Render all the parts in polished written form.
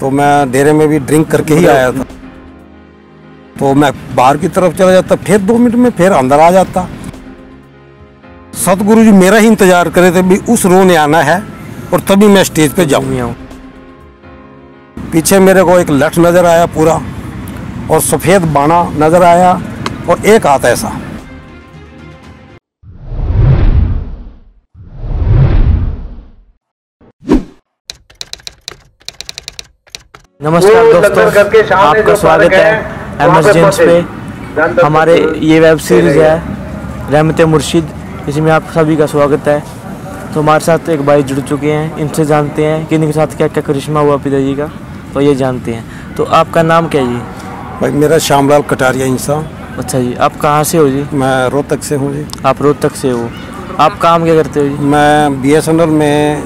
तो मैं डेरे में भी ड्रिंक करके ही आया था। तो मैं बाहर की तरफ चला जाता, फिर 2 मिनट में फिर अंदर आ जाता। सतगुरु जी मेरा ही इंतजार करे थे भी उस रो ने आना है और तभी मैं स्टेज पे जाऊँ। पीछे मेरे को एक लठ नजर आया पूरा, और सफेद बाणा नजर आया, और एक हाथ ऐसा। नमस्कार दोस्तों, आपका स्वागत है एमएस जेम्स पे। हमारे ये वेब सीरीज़ है रहमते मुर्शिद, इसमें आप सभी का स्वागत है। तो हमारे साथ एक भाई जुड़ चुके हैं, इनसे जानते हैं कि इनके साथ क्या क्या करिश्मा हुआ पिताजी का, तो ये जानते हैं। तो आपका नाम क्या है जी? भाई मेरा श्यामलाल कटारिया इंसान। अच्छा जी, आप कहाँ से हो जी? मैं रोहतक से हूँ जी। आप रोहतक से हो। आप काम क्या करते हो जी? मैं BSNL में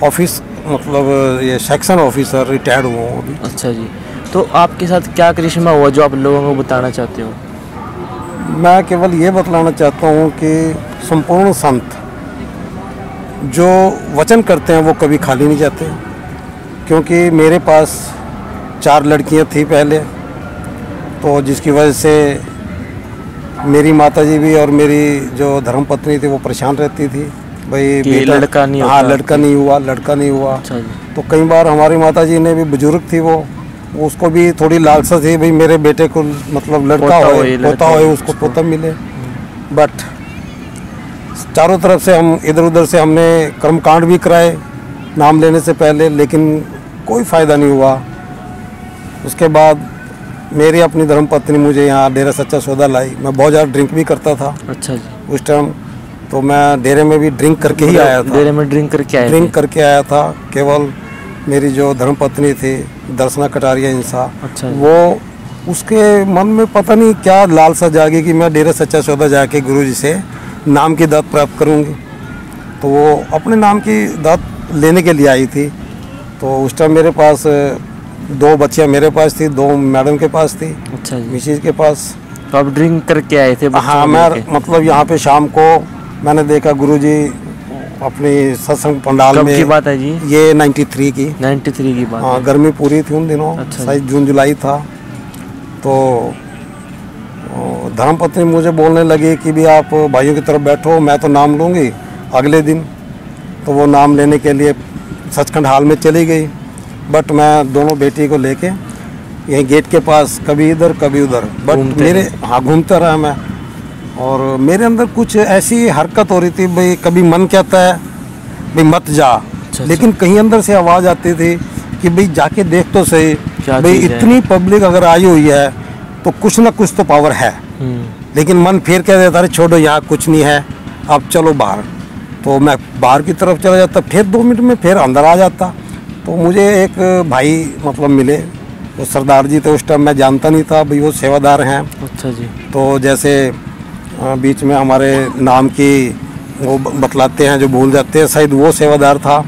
ऑफिस, मतलब ये सेक्शन ऑफिसर रिटायर्ड हुआ हूँ अभी। अच्छा जी, तो आपके साथ क्या करिश्मा हुआ जो आप लोगों को बताना चाहते हो? मैं केवल ये बतलाना चाहता हूँ कि संपूर्ण संत जो वचन करते हैं वो कभी खाली नहीं जाते। क्योंकि मेरे पास 4 लड़कियाँ थी पहले, तो जिसकी वजह से मेरी माताजी भी और मेरी जो धर्मपत्नी थी वो परेशान रहती थी, भाई बेटा लड़का नहीं हाँ लड़का नहीं हुआ। अच्छा जी। तो कई बार हमारी माताजी ने भी, बुजुर्ग थी वो उसको भी थोड़ी लालसा थी, भाई मेरे बेटे को मतलब लड़का होए उसको पोता मिले। बट चारों तरफ से हम इधर उधर से हमने कर्मकांड भी कराए नाम लेने से पहले, लेकिन कोई फ़ायदा नहीं हुआ। उसके बाद मेरी अपनी धर्मपत्नी मुझे यहाँ डेरा सच्चा सौदा लाई। मैं बहुत ज़्यादा ड्रिंक भी करता था। अच्छा जी। उस टाइम तो मैं डेरे में भी ड्रिंक करके ही आया था। डेरे में ड्रिंक करके आया था। केवल मेरी जो धर्मपत्नी थी दर्शना कटारिया इंसान, अच्छा, वो उसके मन में पता नहीं क्या लालसा जागी कि मैं डेरा सच्चा सौदा जाके गुरुजी से नाम की दात प्राप्त करूंगी। तो वो अपने नाम की दात लेने के लिए आई थी। तो उस टाइम मेरे पास 2 बच्चियाँ मेरे पास थी, 2 मैडम के पास थी। अच्छा जी। मिसेज के पास। तो आप ड्रिंक करके आए थे? हाँ, मैं मतलब यहाँ पे शाम को मैंने देखा गुरुजी अपनी सत्संग पंडाल में। कब की बात है जी? ये 93 की बात। हाँ, गर्मी पूरी थी उन दिनों। अच्छा, शायद जून जुलाई था। तो धर्मपत्नी मुझे बोलने लगी कि भी आप भाइयों की तरफ बैठो, मैं तो नाम लूँगी अगले दिन। तो वो नाम लेने के लिए सचखंड हाल में चली गई। बट मैं दोनों बेटी को लेके यहीं गेट के पास कभी इधर कभी उधर घूमता रहा मैं। और मेरे अंदर कुछ ऐसी हरकत हो रही थी, भाई कभी मन कहता है भाई मत जा। अच्छा, लेकिन कहीं अंदर से आवाज़ आती थी कि भाई जाके देख तो सही, भाई इतनी पब्लिक अगर आई हुई है तो कुछ ना कुछ तो पावर है। लेकिन मन फिर कह देता है छोड़ो यहाँ कुछ नहीं है, अब चलो बाहर। तो मैं बाहर की तरफ चला जाता, फिर 2 मिनट में फिर अंदर आ जाता। तो मुझे एक भाई मतलब मिले, वो सरदार जी थे। उस टाइम मैं जानता नहीं था भाई वो सेवादार हैं। अच्छा जी। तो जैसे बीच में हमारे नाम की वो बतलाते हैं जो भूल जाते हैं, शायद वो सेवादार था।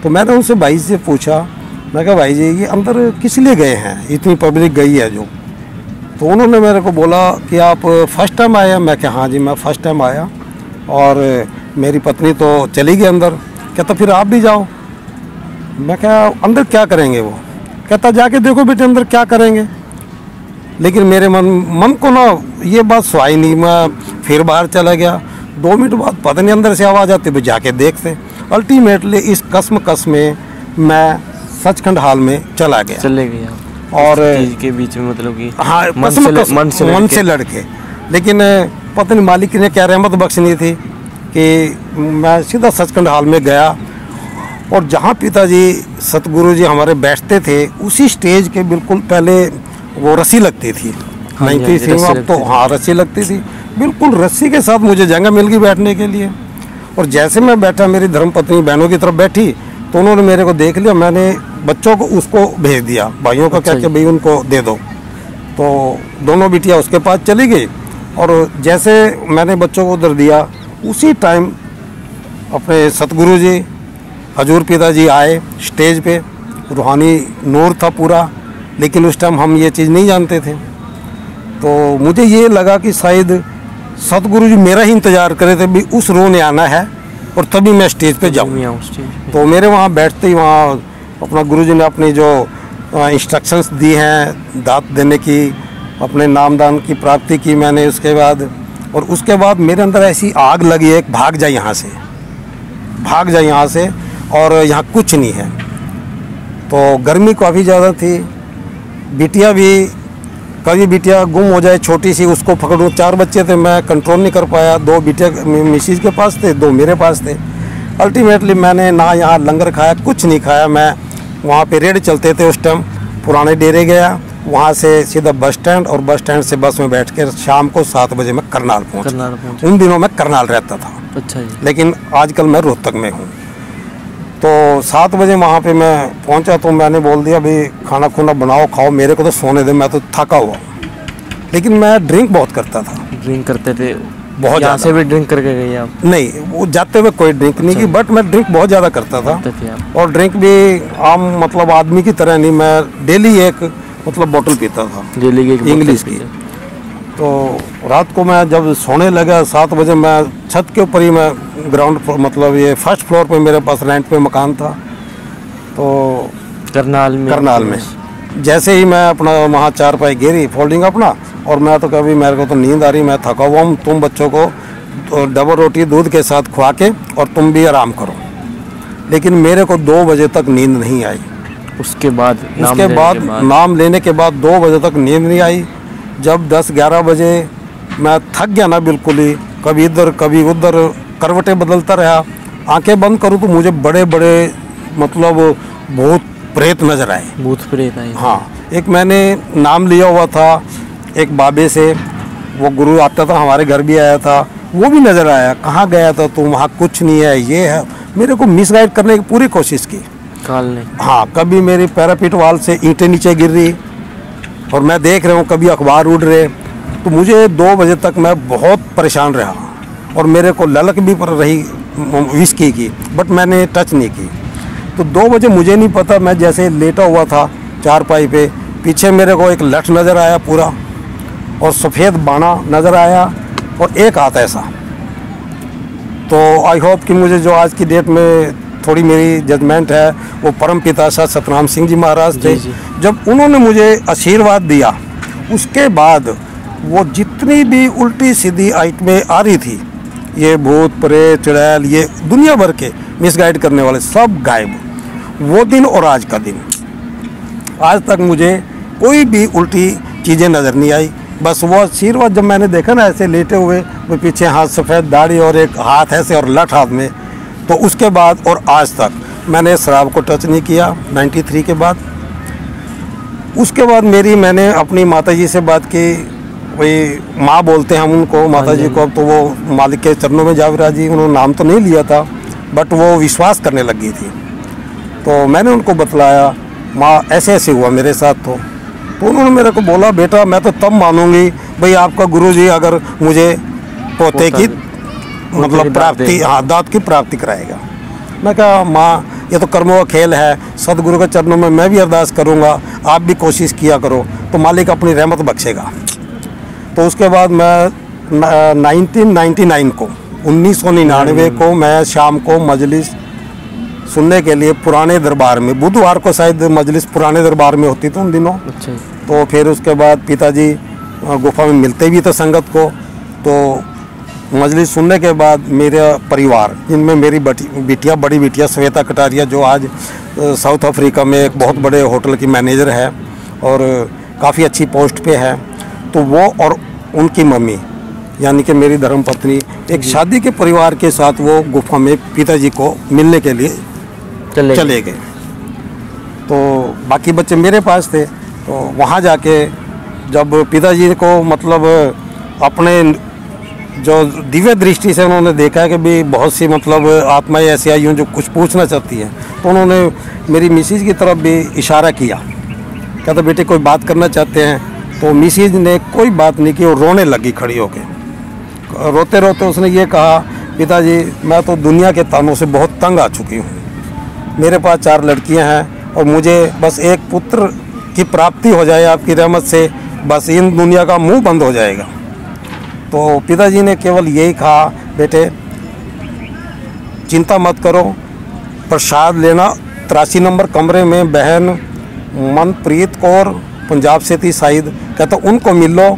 तो मैंने उनसे भाई से पूछा, मैं कहा भाई जी ये अंदर किस लिए गए हैं, इतनी पब्लिक गई है जो। तो उन्होंने मेरे को बोला कि आप फर्स्ट टाइम आए हैं? मैं कहा हाँ जी मैं फर्स्ट टाइम आया, और मेरी पत्नी तो चली गई अंदर। कहता फिर आप भी जाओ। मैं कहा अंदर क्या करेंगे वो? कहता जाके देखो बेटे अंदर क्या करेंगे। लेकिन मेरे मन को ना ये बात सुहाई नहीं। मैं फिर बाहर चला गया। 2 मिनट बाद पता नहीं अंदर से आवाज़ आती, भाई जाके देखते। अल्टीमेटली इस कस में मैं सचखंड हाल में चले गया। और के बीच में मतलब कि हाँ मन से लड़के। लेकिन पता नहीं मालिक ने क्या रहमत बख्शनी थी कि मैं सीधा सचखंड हाल में गया। और जहाँ पिताजी सतगुरु जी हमारे बैठते थे उसी स्टेज के बिल्कुल पहले वो रस्सी लगती थी। 93 में अब तो हाँ रस्सी लगती थी, बिल्कुल रस्सी के साथ मुझे जगह मिल गई बैठने के लिए। और जैसे मैं बैठा, मेरी धर्मपत्नी बहनों की तरफ बैठी, तो उन्होंने मेरे को देख लिया। मैंने बच्चों को उसको भेज दिया, भाइयों को कह के भाई उनको दे दो। तो दोनों बिटिया उसके पास चली गई। और जैसे मैंने बच्चों को उधर दिया, उसी टाइम अपने सतगुरु जी हजूर पिताजी आए स्टेज पे। रूहानी नूर था पूरा, लेकिन उस टाइम हम ये चीज़ नहीं जानते थे। तो मुझे ये लगा कि शायद सतगुरु जी मेरा ही इंतज़ार करे थे भी उस रो ने आना है और तभी मैं स्टेज पे जाऊँ। तो मेरे वहाँ बैठते ही वहाँ अपना गुरुजी ने अपनी जो इंस्ट्रक्शंस दी हैं दात देने की, अपने नामदान की प्राप्ति की मैंने उसके बाद। और उसके बाद मेरे अंदर ऐसी आग लगी एक, भाग जा यहाँ से, भाग जा यहाँ से, और यहाँ कुछ नहीं है। तो गर्मी काफ़ी ज़्यादा थी, बिटिया भी, कभी बिटिया गुम हो जाए छोटी सी, उसको पकड़ूँ। 4 बच्चे थे, मैं कंट्रोल नहीं कर पाया। 2 बिटिया मिसिज के पास थे, 2 मेरे पास थे। अल्टीमेटली मैंने ना यहाँ लंगर खाया, कुछ नहीं खाया। मैं वहाँ पे रेड चलते थे उस टाइम, पुराने डेरे गया, वहाँ से सीधा बस स्टैंड, और बस स्टैंड से बस में बैठ कर शाम को 7 बजे मैं करनाल पहुँचा। उन दिनों मैं करनाल रहता था। अच्छा जी। लेकिन आजकल मैं रोहतक में हूँ। तो 7 बजे वहाँ पे मैं पहुँचा, तो मैंने बोल दिया भाई खाना खुना बनाओ, खाओ, मेरे को तो सोने दे, मैं तो थका हुआ हूँ। लेकिन मैं ड्रिंक बहुत करता था। ड्रिंक करते थे बहुत? यहाँ से भी ड्रिंक करके गए आप? नहीं, वो जाते हुए कोई ड्रिंक नहीं की, बट मैं ड्रिंक बहुत ज़्यादा करता था। और ड्रिंक भी आम मतलब आदमी की तरह नहीं, मैं डेली एक मतलब बोतल पीता था, डेली की इंग्लिश की। तो रात को मैं जब सोने लगा 7 बजे, मैं छत के ऊपर ही, मैं ग्राउंड मतलब ये फर्स्ट फ्लोर पे मेरे पास रेंट पे मकान था, तो करनाल में जैसे ही मैं अपना वहाँ चारपाई घेरी फोल्डिंग अपना, और मैं तो कभी, मेरे को तो नींद आ रही, मैं थका हुआ हूँ, तुम बच्चों को तो डबल रोटी दूध के साथ खुआ के और तुम भी आराम करो। लेकिन मेरे को 2 बजे तक नींद नहीं आई। उसके बाद नाम लेने के बाद 2 बजे तक नींद नहीं आई। जब 10-11 बजे मैं थक गया ना बिल्कुल ही, कभी इधर कभी उधर करवटें बदलता रहा, आंखें बंद करूँ तो मुझे बड़े बड़े मतलब भूत प्रेत नजर आए। भूत प्रेत आए? हाँ। एक मैंने नाम लिया हुआ था एक बाबे से, वो गुरु आता था, हमारे घर भी आया था, वो भी नज़र आया। कहाँ गया था तुम, वहाँ कुछ नहीं है, ये है। मेरे को मिसगाइड करने की पूरी कोशिश की काल ने। हाँ, कभी मेरी पैरापीट वाल से ईंटें नीचे गिर रही और मैं देख रहा हूँ, कभी अखबार उड़ रहे। तो मुझे 2 बजे तक मैं बहुत परेशान रहा, और मेरे को ललक भी पड़ रही विस्की की, बट मैंने टच नहीं की। तो 2 बजे मुझे नहीं पता, मैं जैसे लेटा हुआ था चारपाई पे, पीछे मेरे को एक लठ नज़र आया पूरा, और सफ़ेद बाणा नज़र आया, और एक हाथ ऐसा। तो आई होप कि मुझे जो आज की डेट में थोड़ी मेरी जजमेंट है, वो परम पिता शाह सतनाम सिंह जी महाराज थे। जब उन्होंने मुझे आशीर्वाद दिया, उसके बाद वो जितनी भी उल्टी सीधी आइटमें आ रही थी, ये भूत प्रेत चुड़ैल, ये दुनिया भर के मिसगाइड करने वाले, सब गायब। वो दिन और आज का दिन, आज तक मुझे कोई भी उल्टी चीज़ें नज़र नहीं आई। बस वो आशीर्वाद जब मैंने देखा ना ऐसे लेटे हुए, वो पीछे हाथ सफ़ेद दाढ़ी और एक हाथ ऐसे और लठ हाथ में, तो उसके बाद और आज तक मैंने शराब को टच नहीं किया 93 के बाद। उसके बाद मैंने अपनी माताजी से बात की, वही माँ बोलते हैं हम उनको, माताजी को। तो वो मालिक के चरणों में जा विराजी, उन्होंने नाम तो नहीं लिया था, बट वो विश्वास करने लगी थी। तो मैंने उनको बतलाया, माँ ऐसे ऐसे हुआ मेरे साथ। तो उन्होंने मेरे को बोला, बेटा मैं तो तब मानूंगी भाई आपका गुरुजी अगर मुझे पोते की मतलब प्राप्ति, हाँ, दात की प्राप्ति कराएगा। मैं कहा माँ ये तो कर्मों का खेल है, सदगुरु के चरणों में मैं भी अरदास करूँगा, आप भी कोशिश किया करो, तो मालिक अपनी रहमत बख्शेगा। तो उसके बाद मैं 1999 को 1999 को मैं शाम को मजलिस सुनने के लिए पुराने दरबार में, बुधवार को शायद मजलिस पुराने दरबार में होती थी उन दिनों। अच्छा। तो फिर उसके बाद पिताजी गुफा में मिलते भी थे संगत को। तो मजलिस सुनने के बाद मेरा परिवार, जिनमें मेरी बिटिया, बड़ी बिटिया श्वेता कटारिया, जो आज साउथ अफ्रीका में एक बहुत बड़े होटल की मैनेजर है और काफ़ी अच्छी पोस्ट पे है, तो वो और उनकी मम्मी यानी कि मेरी धर्मपत्नी, एक शादी के परिवार के साथ वो गुफा में पिताजी को मिलने के लिए चले गए। तो बाकी बच्चे मेरे पास थे। तो वहाँ जाके जब पिताजी को मतलब अपने जो दिव्य दृष्टि से उन्होंने देखा है कि भी बहुत सी मतलब आत्माएं ऐसी आई हूँ जो कुछ पूछना चाहती हैं, तो उन्होंने मेरी मिसेज की तरफ भी इशारा किया, कहता बेटे कोई बात करना चाहते हैं। तो मिसेज ने कोई बात नहीं की और रोने लगी खड़ी होकर। रोते रोते उसने ये कहा, पिताजी मैं तो दुनिया के तानों से बहुत तंग आ चुकी हूँ, मेरे पास 4 लड़कियाँ हैं और मुझे बस एक पुत्र की प्राप्ति हो जाए आपकी रहमत से, बस इन दुनिया का मुंह बंद हो जाएगा। तो पिताजी ने केवल यही कहा, बेटे चिंता मत करो, प्रसाद लेना 83 नंबर कमरे में बहन मनप्रीत कौर पंजाब से थी शायद, कहता उनको मिल लो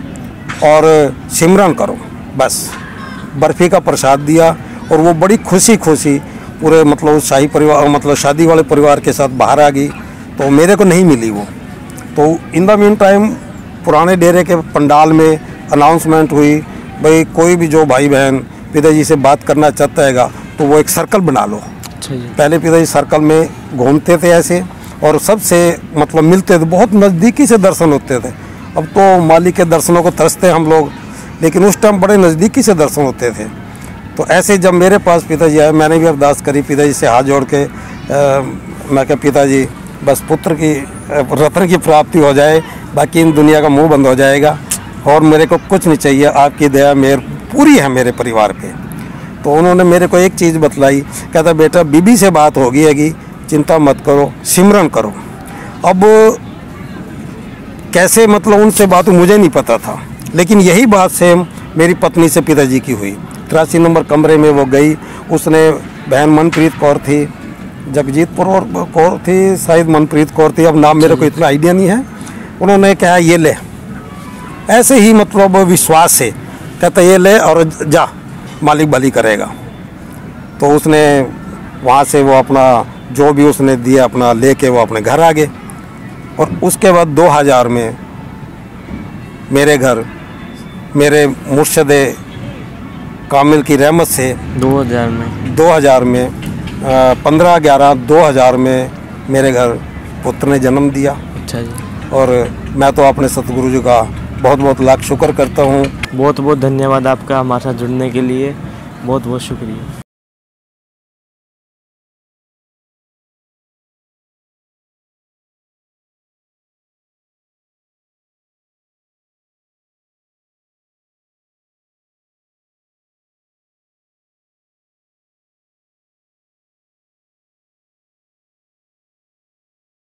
और सिमरन करो बस। बर्फ़ी का प्रसाद दिया और वो बड़ी खुशी पूरे मतलब शाही परिवार मतलब शादी वाले परिवार के साथ बाहर आ गई। तो मेरे को नहीं मिली वो। तो इन द मीन टाइम पुराने डेरे के पंडाल में अनाउंसमेंट हुई, भाई कोई भी जो भाई बहन पिताजी से बात करना चाहता हैगा तो वो एक सर्कल बना लो। पहले पिताजी सर्कल में घूमते थे ऐसे और सबसे मतलब मिलते थे, बहुत नज़दीकी से दर्शन होते थे। अब तो मालिक के दर्शनों को तरसते हम लोग, लेकिन उस टाइम बड़े नज़दीकी से दर्शन होते थे। तो ऐसे जब मेरे पास पिताजी आए, मैंने भी अरदास करी पिताजी से हाथ जोड़ के, मैं क्या पिताजी बस पुत्र की रत्न की प्राप्ति हो जाए, बाकी इन दुनिया का मुंह बंद हो जाएगा और मेरे को कुछ नहीं चाहिए, आपकी दया मेहर पूरी है मेरे परिवार पे। तो उन्होंने मेरे को एक चीज़ बतलाई, कहता बेटा बीबी से बात होगी हैगी, चिंता मत करो, सिमरन करो। अब कैसे मतलब उनसे बात मुझे नहीं पता था, लेकिन यही बात सेम मेरी पत्नी से पिताजी की हुई। 83 नंबर कमरे में वो गई, उसने बहन मनप्रीत कौर थी, जगजीतपुर और कौर थी शायद, मनप्रीत कौर थी, अब नाम मेरे को इतना आइडिया नहीं है। उन्होंने कहा ये ले, ऐसे ही मतलब विश्वास से कहता ये ले और जा, मालिक भली करेगा। तो उसने वहाँ से वो अपना जो भी उसने दिया अपना लेके वो अपने घर आ गए। और उसके बाद 2000 में मेरे घर मेरे मुर्शद कामिल की रहमत से 2000 में 15/11/2000 में मेरे घर पुत्र ने जन्म दिया। अच्छा जी। और मैं तो अपने सतगुरु जी का बहुत बहुत लाख शुक्र करता हूँ। बहुत बहुत धन्यवाद आपका हमारे साथ जुड़ने के लिए, बहुत बहुत शुक्रिया।